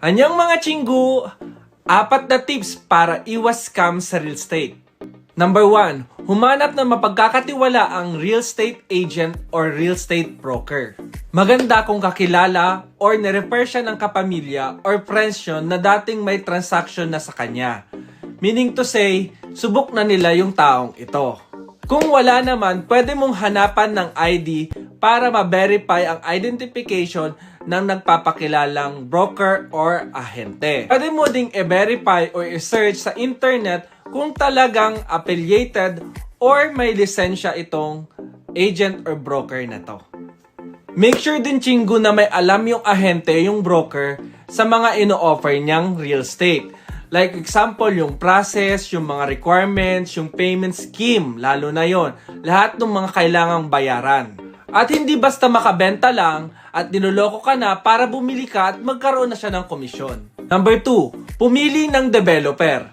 Anyang mga chinggu, 4 na tips para iwas scam sa real estate. Number 1, humanap ng mapagkakatiwala ang real estate agent or real estate broker. Maganda kung kakilala or nirefer siya ng kapamilya or friends yun na dating may transaction na sa kanya. Meaning to say, subok na nila yung taong ito. Kung wala naman, pwede mong hanapan ng ID para ma-verify ang identification ng nagpapakilalang broker or ahente. Pwede mo ding i-verify or i-search sa internet kung talagang affiliated or may lisensya itong agent or broker na to. Make sure din chinggu na may alam yung ahente, yung broker, sa mga ino-offer niyang real estate. Like example, yung process, yung mga requirements, yung payment scheme, lalo na yon. Lahat ng mga kailangang bayaran. At hindi basta makabenta lang at niloloko ka na para bumili ka at magkaroon na siya ng komisyon. Number 2, pumili ng developer.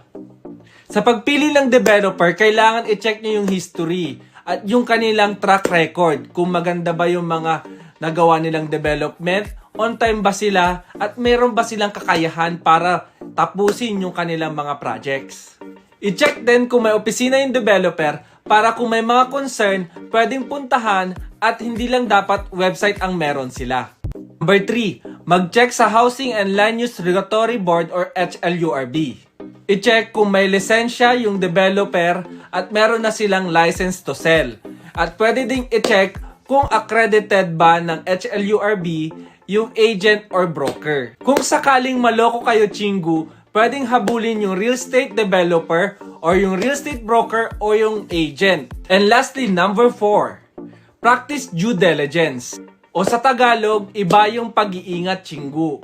Sa pagpili ng developer, kailangan i-check nyo yung history at yung kanilang track record. Kung maganda ba yung mga nagawa nilang development, on time ba sila, at meron ba silang kakayahan para tapusin yung kanilang mga projects. I-check din kung may opisina yung developer para kung may mga concern, pwedeng puntahan at hindi lang dapat website ang meron sila. Number 3, mag-check sa Housing and Land Use Regulatory Board or HLURB. I-check kung may lisensya yung developer at meron na silang license to sell. At pwede ding i-check kung accredited ba ng HLURB yung agent or broker. Kung sakaling maloko kayo chinggu, pwedeng habulin yung real estate developer or yung real estate broker o yung agent. And lastly, number 4, practice due diligence. O sa Tagalog, iba yung pag-iingat chinggu.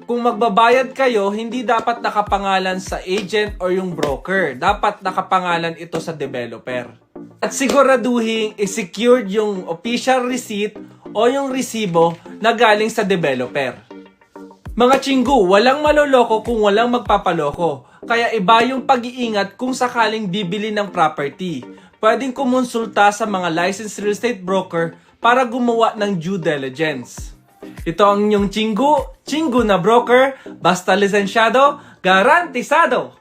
Kung magbabayad kayo, hindi dapat nakapangalan sa agent or yung broker. Dapat nakapangalan ito sa developer. At siguraduhin i-secured yung official receipt o yung resibo na galing sa developer. Mga chinggu, walang maloloko kung walang magpapaloko. Kaya iba yung pag-iingat kung sakaling bibili ng property. Pwedeng kumonsulta sa mga licensed real estate broker para gumawa ng due diligence. Ito ang inyong chinggu na broker, basta lisensyado, garantisado!